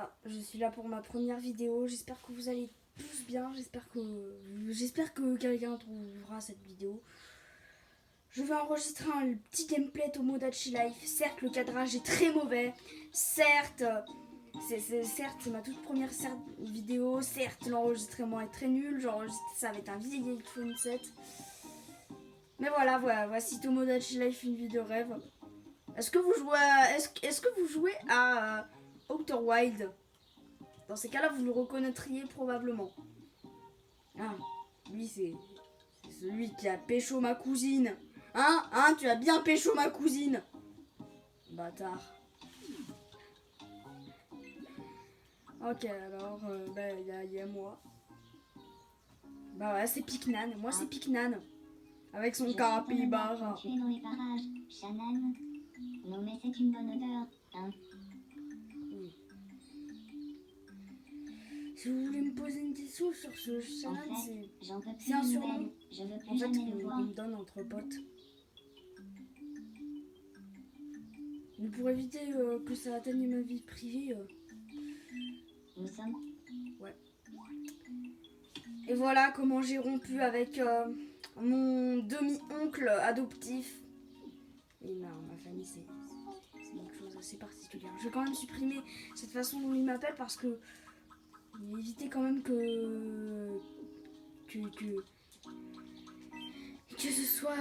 voilà, je suis là pour ma première vidéo. J'espère que vous allez tous bien. J'espère que quelqu'un trouvera cette vidéo. Je vais enregistrer un petit gameplay Tomodachi Life. Certes, le cadrage est très mauvais. Certes, c'est ma toute première vidéo. Certes, l'enregistrement est très nul. J'enregistre ça avec un vieil iPhone 7. Mais voilà, voici Tomodachi Life, une vie de rêve. Est-ce que vous jouez à Outer Wild? Dans ces cas-là, vous le reconnaîtriez probablement. Ah, lui, c'est celui qui a pécho ma cousine. Hein, tu as bien pécho ma cousine. Bâtard. Ok, alors, y a moi. Bah ouais, c'est Picnan. Moi, c'est Picnan. Avec son capybara. Tu es dans les parages, Shannon. Non mais c'est une bonne odeur, hein. Oui. Si vous voulez me poser une question sur ce Shannon, En fait, j'en peux plus c'est un de surnom. nouvelles. Je veux En plus fait, jamais le qu'on voir. me donne entre potes. Mais pour éviter que ça atteigne ma vie privée. Nous sommes... Et voilà comment j'ai rompu avec mon demi-oncle adoptif. Et ma famille, c'est une chose assez particulière. Je vais quand même supprimer cette façon dont il m'appelle parce que éviter quand même que ce soit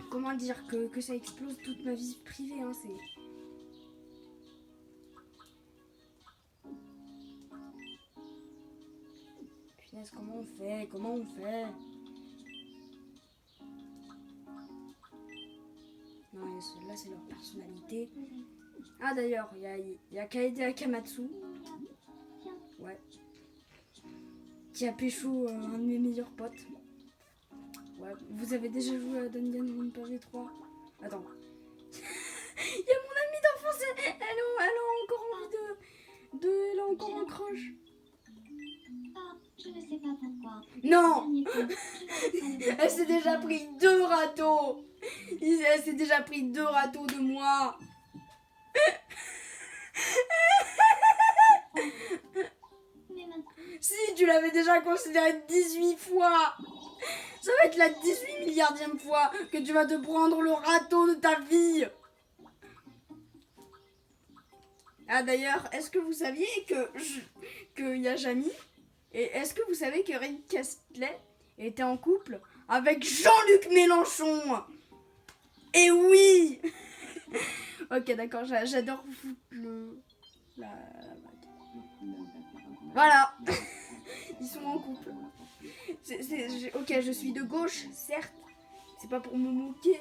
comment dire que ça explose toute ma vie privée, hein, c'est punaise, comment on fait non, là c'est leur personnalité. Ah d'ailleurs, il y a Kaede Akamatsu, ouais, qui a pécho un de mes meilleurs potes. Ouais, vous avez déjà joué à Danganronpa V3? Attends. Il y a mon amie d'enfance, elle a encore envie elle a encore un crush. Ah, je ne sais pas pourquoi. Non. Dernier coup, je n'arrive pas à le Elle s'est déjà pris 2 râteaux. Elle s'est déjà pris 2 râteaux de moi. Mais maintenant, Si, tu l'avais déjà considéré 18 fois. Ça va être la 18 milliardième fois que tu vas te prendre le râteau de ta vie. Ah d'ailleurs, est-ce que vous saviez que Yajami, et est-ce que vous savez que Rick Castley était en couple avec Jean-Luc Mélenchon? Et oui. Ok, d'accord, j'adore foutre la voilà. Ils sont en couple. Ok, je suis de gauche, certes. C'est pas pour me moquer.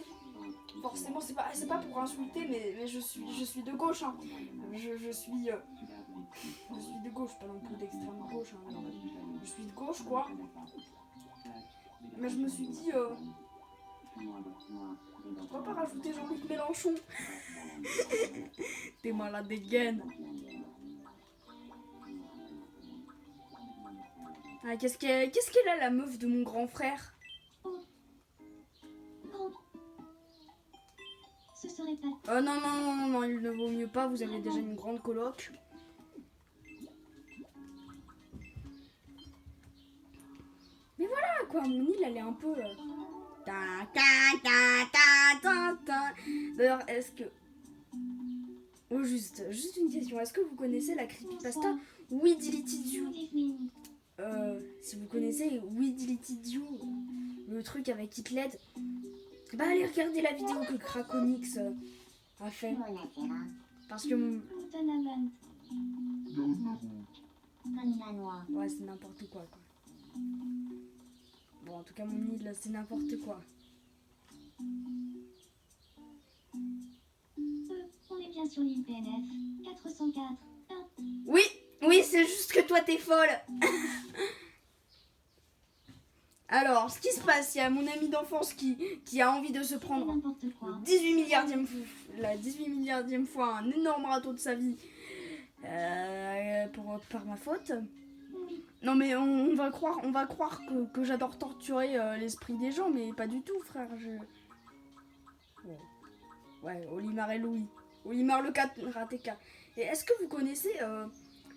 Forcément, c'est pas pour insulter, mais je suis de gauche. Hein. Je suis de gauche, pas non plus d'extrême gauche. Hein. Je suis de gauche, quoi. Mais je me suis dit, pourquoi pas rajouter Jean-Luc Mélenchon? T'es malade des gaines. Ah, qu'est-ce qu'elle a, la meuf de mon grand frère? bon. Ce serait pas... Non, il ne vaut mieux pas, vous avez déjà une grande coloc. Mais voilà quoi, mon île elle est un peu... D'ailleurs, est-ce que... Oh, juste une question, est-ce que vous connaissez la creepypasta We Deleted You? Si vous connaissez We Deleted You, le truc avec Hitler, bah allez regarder la vidéo que Krakonix a fait. Parce que... Donovan. Anna-noix. Ouais, c'est n'importe quoi. Bon, en tout cas, mon île, c'est n'importe quoi. On est bien sur l'île PNF. 404. Oui, c'est juste que toi, t'es folle. Alors, ce qui se passe, il y a mon ami d'enfance qui a envie de se prendre N'importe quoi. la 18 milliardième fois un énorme râteau de sa vie par ma faute. Non mais on va croire que j'adore torturer l'esprit des gens, mais pas du tout, frère. Ouais, Olimar et Louis. Olimar le karateka. Et est-ce que vous connaissez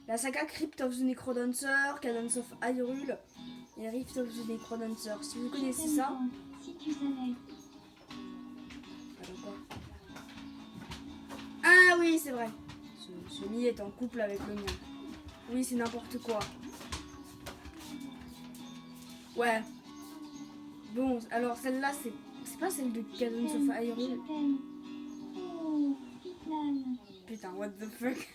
la saga Crypt of the Necrodancer, Cadence of Hyrule et Rift of the Necrodancer? Si vous connaissez ça... Si tu savais. Ah oui, c'est vrai. Ce nid est en couple avec le mien. Oui, c'est n'importe quoi. Ouais. Bon, alors celle-là, c'est pas celle de Cadence of Hyrule. Oh, Pitman. Putain, what the fuck.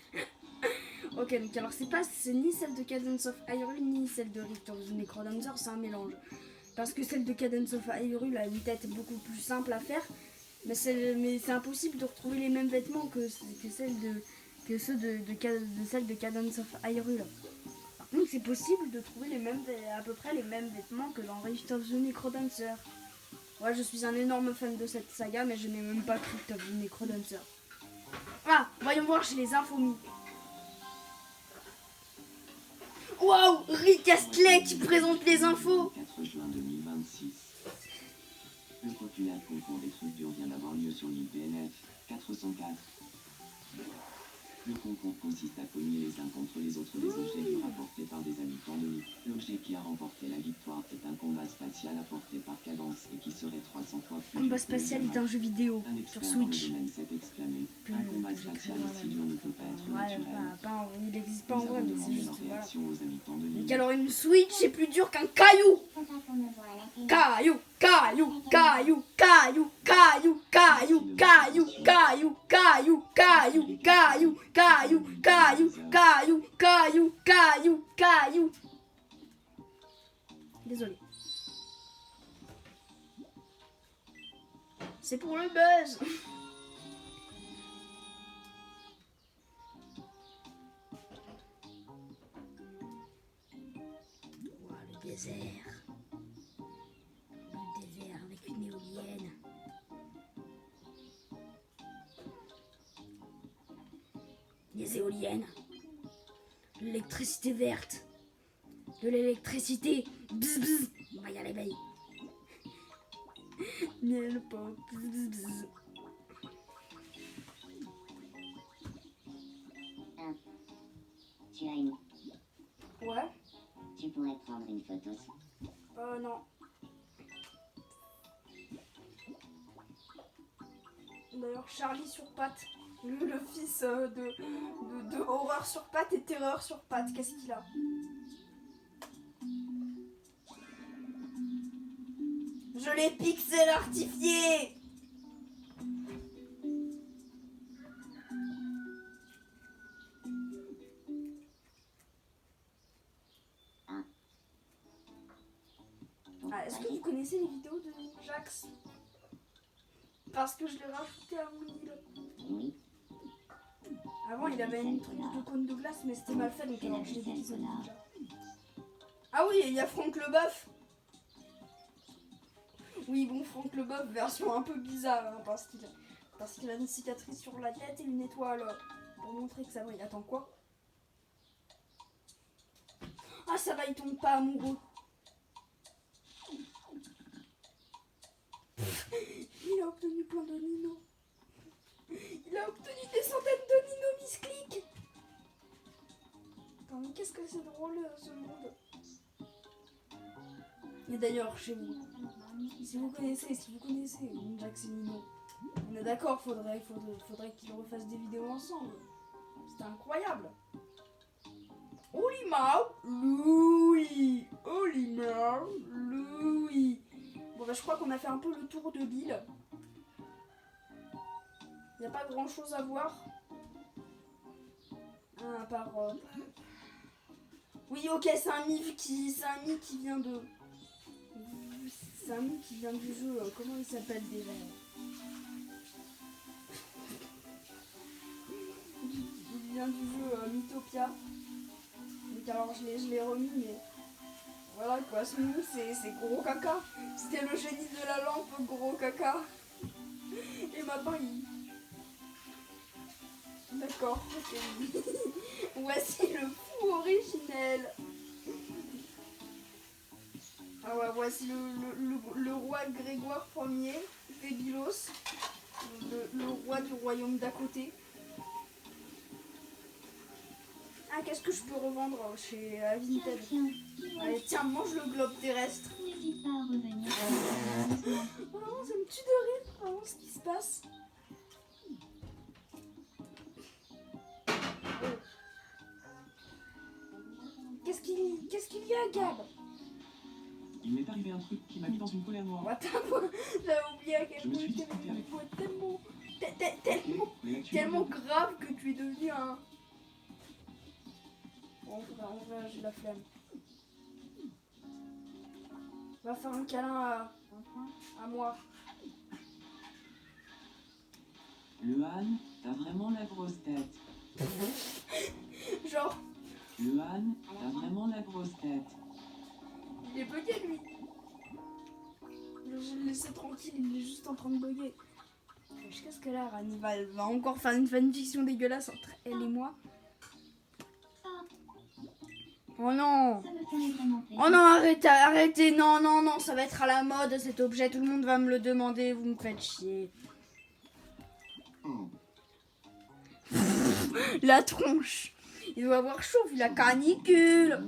Ok, donc alors c'est ni celle de Cadence of Hyrule ni celle de Rift of the Necrodancer, c'est un mélange. Parce que celle de Cadence of Hyrule a une tête beaucoup plus simple à faire, mais c'est impossible de retrouver les mêmes vêtements que ceux de celle de Cadence of Hyrule. Par contre, c'est possible de trouver à peu près les mêmes vêtements que dans Rift of the Necrodancer. Ouais, je suis un énorme fan de cette saga, mais je n'ai même pas Rift of the Necrodancer. Ah, voyons voir chez les infomis. Waouh, Rick Astley qui présente les infos. 4 juin 2026. Le populaire concours des trucs durs vient d'avoir lieu sur l'île PNF 404. Le concours consiste à cogner les uns contre les autres des objets durs apportés par des habitants de l'île. L'objet qui a remporté la victoire est un combat spatial apporté par Cadence et qui serait 300 fois plus Combat dur que le spatial est gamin. un jeu vidéo Un sur expert dans le Switch. domaine s'est exclamé. Un combat spatial aussi dur ne peut pas être Ouais, naturel. il n'existe pas en Nous vrai, avons mais c'est demandé juste. leur Voilà. réaction aux habitants de l'île. Donc alors une Switch c'est plus dur qu'un caillou. C'est pas qu'on me voit à la télé. Caillou, caillou, caillou, caillou, caillou, caillou, caillou, caillou, caillou, caillou, caillou, caillou, caillou, caillou, caillou, caillou, caillou. Désolé. C'est pour le buzz. Ouah, le désert. Le désert avec une éolienne. Des éoliennes. De l'électricité verte. De l'électricité. Bzz bzz. On va y aller, veille. Miel pop. Bzz bzz. Tu as une. Ouais. Tu pourrais prendre une photo. Non. D'ailleurs, Charlie sur pattes. Le fils de horreur sur pattes et terreur sur pattes. Qu'est-ce qu'il a? Je l'ai pixel artifié. Ah, est-ce que vous connaissez les vidéos de Jax? Parce que je l'ai rajouté à mon île. Oui. Avant, il avait une truc de cône de glace, mais c'était mal fait, donc alors je l'ai déguisé en ninja. Ah oui, il y a Franck Leboeuf. Oui, bon, Franck Leboeuf, version un peu bizarre, hein, parce qu'il a une cicatrice sur la tête et une étoile pour montrer que ça va. Attends, quoi? Ah, ça va, il tombe pas amoureux. Il a obtenu plein de Nino. Il a obtenu des centaines de Nino misclic. Attends, mais qu'est-ce que c'est drôle ce monde. Et d'ailleurs, chez vous, si vous connaissez Jax et Nino, on est d'accord, faudrait qu'ils refassent des vidéos ensemble. C'était incroyable. Olimar, Louis. Olimar, Louis. Bon bah je crois qu'on a fait un peu le tour de l'île. Il n'y a pas grand chose à voir. À part... Oui ok, c'est un mythe qui vient de... C'est un mythe qui vient du jeu. Comment il s'appelle déjà? Il vient du jeu Mythopia. Donc alors je l'ai remis mais... Voilà quoi, ce nom c'est gros caca. C'était le génie de la lampe, gros caca. Et maintenant il... D'accord, ok. Voici le fou originel. Ah ouais, voici le roi Grégoire Ier, Fébilos, le roi du royaume d'à côté. Ah, qu'est-ce que je peux revendre chez Vinted? Tiens, Allez, tiens, mange le globe terrestre. n'hésite pas à revenir. Vraiment, ça me tue de rire, vraiment, ce qui se passe. Qu'est-ce qu'il y a, Gab? Il m'est arrivé un truc qui m'a mis dans une colère noire. What? J'avais oublié à quel Je me point suis tu disputé avais avec. une voix tellement grave que tu es devenu un... Bon, en vrai, j'ai la flemme. Va faire un câlin à moi. Le Han, t'as vraiment la grosse tête. Genre, Le Han, t'as vraiment la grosse tête. il est bugué, lui. Je vais le laisser tranquille, il est juste en train de bugger. Qu'est-ce qu'elle a, Rani? Elle va encore faire une fanfiction dégueulasse entre elle et moi. Oh non! Ça me ferait vraiment plaisir. Oh non, arrêtez, non, ça va être à la mode cet objet, tout le monde va me le demander, vous me faites chier. La tronche! Il doit avoir chaud vu la canicule!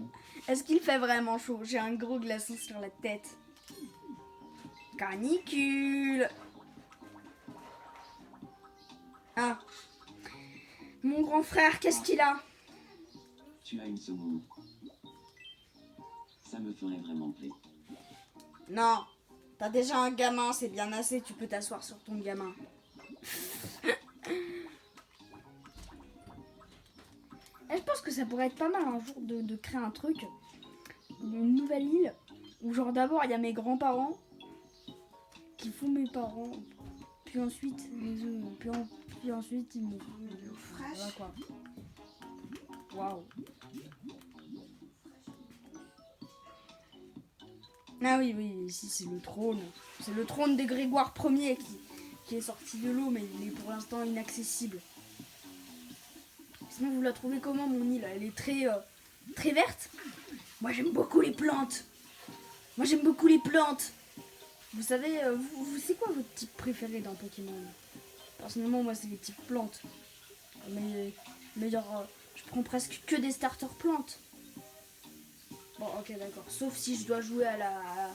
Est-ce qu'il fait vraiment chaud? J'ai un gros glaçon sur la tête. Canicule! Ah! Mon grand frère, qu'est-ce qu'il a? Tu as une seconde. Ça me ferait vraiment plaisir. Non, t'as déjà un gamin, c'est bien assez, tu peux t'asseoir sur ton gamin. Et je pense que ça pourrait être pas mal un jour de créer un truc, une nouvelle île, où genre d'abord il y a mes grands-parents, qui font mes parents, puis ensuite les eux, puis ensuite ils me voilà quoi. Waouh. Ah oui, ici c'est le trône. C'est le trône de Grégoire Ier qui est sorti de l'eau, mais il est pour l'instant inaccessible. Sinon, vous la trouvez comment, mon île? Elle est très verte. Moi, j'aime beaucoup les plantes. Vous savez, c'est quoi votre type préféré dans Pokémon? Personnellement, moi, c'est les types plantes. Mais genre, je prends presque que des starter plantes. Bon, ok, d'accord. Sauf si je dois jouer à la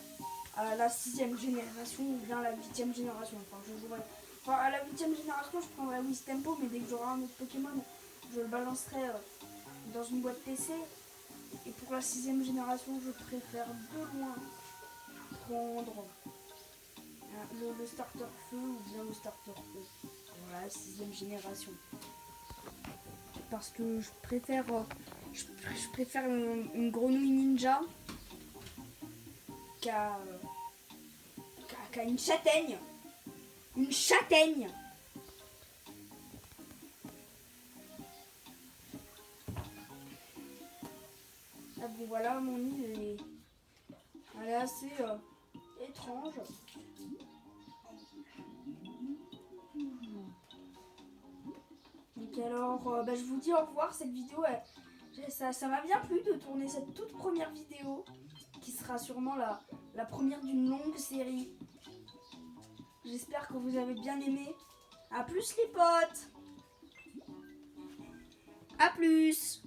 6ème génération ou bien la 8ème génération. Enfin, à la 8ème génération, je prendrais Wistempo, mais dès que j'aurai un autre Pokémon, je le balancerai dans une boîte PC. Et pour la 6ème génération, je préfère de loin prendre le starter feu ou bien le starter eau. Voilà, 6ème génération. Parce que je préfère une grenouille ninja qu'à une châtaigne. Une châtaigne. Ah bon, voilà, mon île elle est assez étrange. Donc alors, je vous dis au revoir. Cette vidéo, ça m'a bien plu de tourner cette toute première vidéo, qui sera sûrement la première d'une longue série. J'espère que vous avez bien aimé. A plus les potes. A plus.